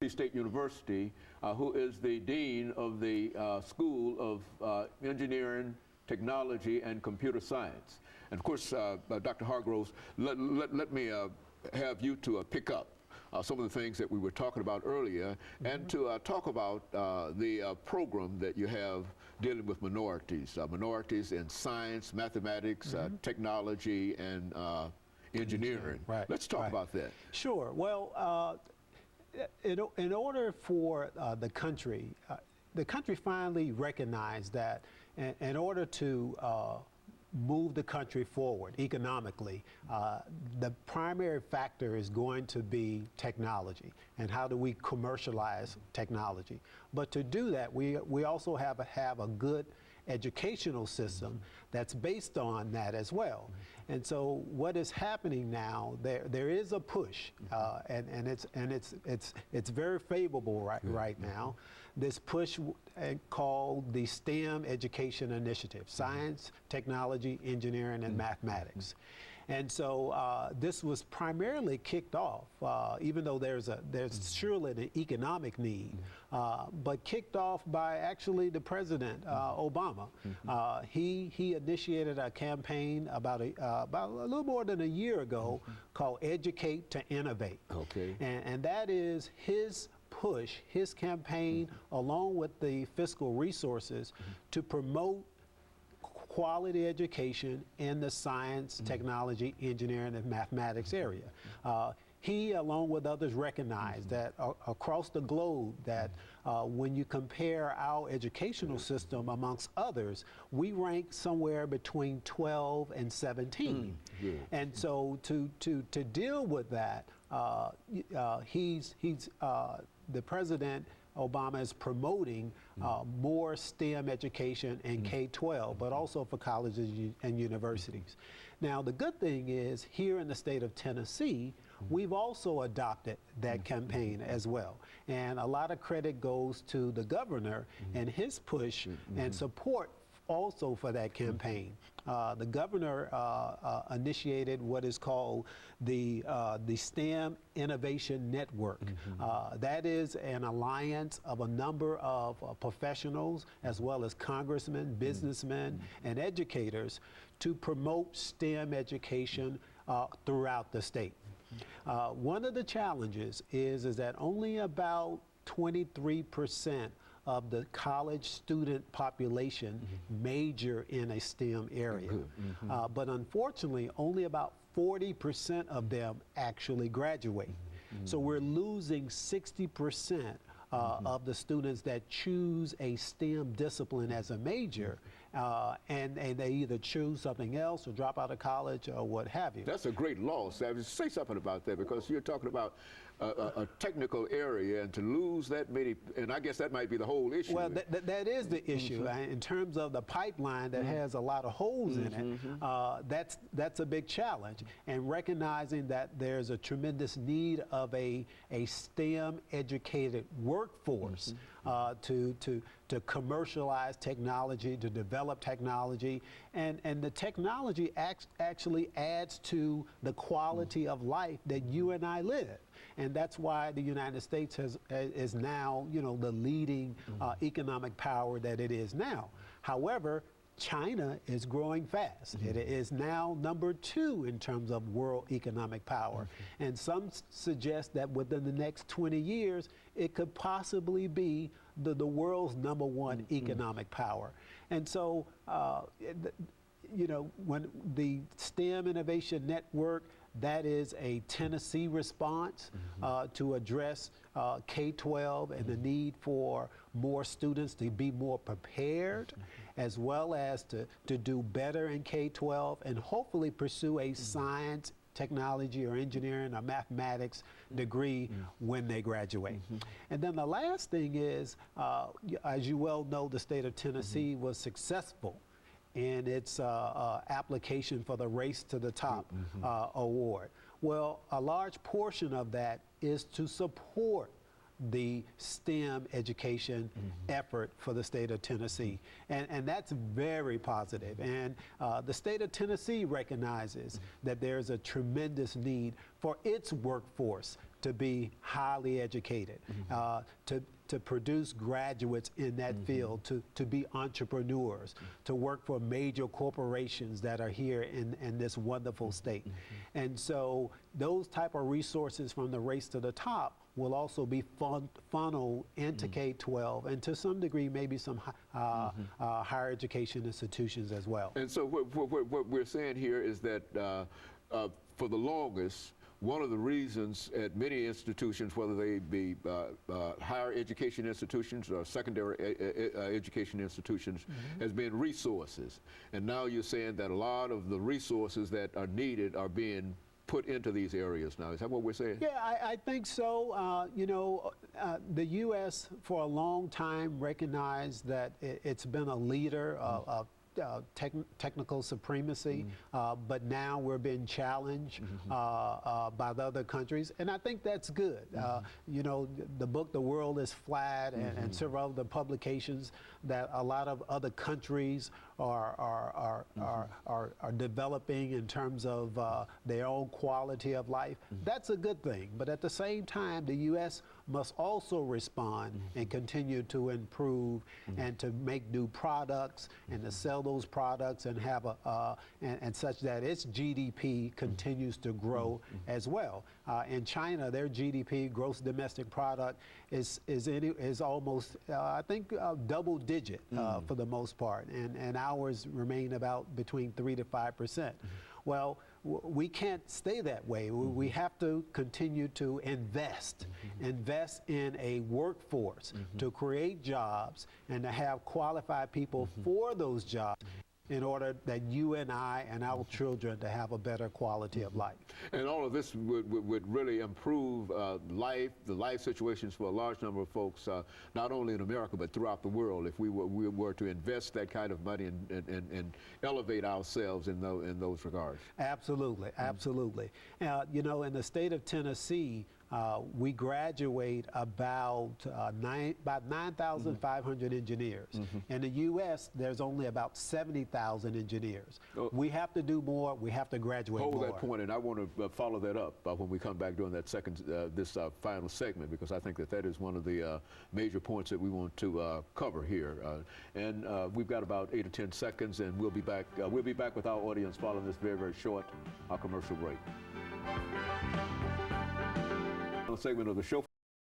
State University, who is the Dean of the School of Engineering, Technology, and Computer Science. And of course, Dr. Hargroves, let me have you to pick up some of the things that we were talking about earlier, and to talk about the program that you have dealing with minorities, minorities in science, mathematics, technology, and engineering. Right. Let's talk about that. Sure. Well, in order for the country finally recognized that in order to move the country forward economically, the primary factor is going to be technology and how do we commercialize technology. But to do that, we also have a good educational system that's based on that as well. And so what is happening now, there is a push, and it's very favorable right now. This push called the STEM Education Initiative: Science, Technology, Engineering, and Mathematics. And so this was primarily kicked off, even though there's surely an economic need, but kicked off by actually the President Obama. He initiated a campaign about a little more than a year ago called Educate to Innovate. Okay. And that is his push, his campaign, along with the fiscal resources to promote quality education in the science, technology, engineering, and mathematics area. He, along with others, recognized that across the globe, that when you compare our educational system amongst others, we rank somewhere between 12 and 17. And so to deal with that, the President Obama is promoting more STEM education in K-12, but also for colleges and universities. Now, the good thing is, here in the state of Tennessee, we've also adopted that campaign as well. And a lot of credit goes to the governor and his push and support also for that campaign. The governor initiated what is called the STEM Innovation Network. That is an alliance of a number of professionals, as well as congressmen, businessmen, and educators, to promote STEM education throughout the state. One of the challenges is that only about 23% of the college student population major in a STEM area. But unfortunately, only about 40% of them actually graduate. So we're losing 60% of the students that choose a STEM discipline as a major, and they either choose something else or drop out of college or what have you. That's a great loss. Say something about that, because you're talking about a technical area, and to lose that many, and I guess that might be the whole issue. Well, that is the issue. In terms of the pipeline that has a lot of holes in it, that's a big challenge. And recognizing that there's a tremendous need of a STEM educated workforce to commercialize technology, to develop technology, and the technology actually adds to the quality of life that you and I live. And that's why the United States is now, the leading economic power that it is now. However, China is growing fast. It is now #2 in terms of world economic power. And some suggest that within the next 20 years, it could possibly be the world's #1 economic power. And so, when the STEM Innovation Network, that is a Tennessee response to address K-12 and the need for more students to be more prepared, as well as to do better in K-12 and hopefully pursue a science, technology, or engineering or mathematics degree when they graduate. And then the last thing is, as you well know, the state of Tennessee was successful in its application for the Race to the Top award. Well, a large portion of that is to support the STEM education effort for the state of Tennessee. And that's very positive. And the state of Tennessee recognizes that there's a tremendous need for its workforce to be highly educated, to produce graduates in that field, to be entrepreneurs, to work for major corporations that are here in this wonderful state. And so those type of resources from the race to the top will also be funneled into K-12 and to some degree maybe some higher education institutions as well. And so what we're saying here is that for the longest, one of the reasons at many institutions, whether they be higher education institutions or secondary education institutions, has been resources. And now you're saying that a lot of the resources that are needed are being put into these areas now. Is that what we're saying? Yeah, I think so. You know, the U.S. for a long time recognized that it's been a leader of technical supremacy, but now we're being challenged by the other countries, and I think that's good. You know, the book "The World is Flat" and several other publications that a lot of other countries are developing in terms of their own quality of life. That's a good thing, but at the same time, the U.S. must also respond and continue to improve and to make new products and to sell those products and have and such that its GDP continues to grow as well. In China, their GDP, gross domestic product, is almost I think double digit for the most part, and ours remain about between 3 to 5%. Well, we can't stay that way. We have to continue to invest in a workforce to create jobs and to have qualified people for those jobs in order that you and I and our children to have a better quality of life. And all of this would really improve the life situations for a large number of folks, not only in America, but throughout the world, if we were to invest that kind of money and elevate ourselves in those regards. Absolutely, absolutely. You know, in the state of Tennessee, we graduate about 9,500 engineers. In the U.S., there's only about 70,000 engineers. We have to do more. We have to graduate more. Hold that point, and I want to follow that up when we come back during that this final segment, because I think that is one of the major points that we want to cover here. And we've got about 8 or 10 seconds, and we'll be back. We'll be back with our audience following this very, very short commercial break. Segment of the show.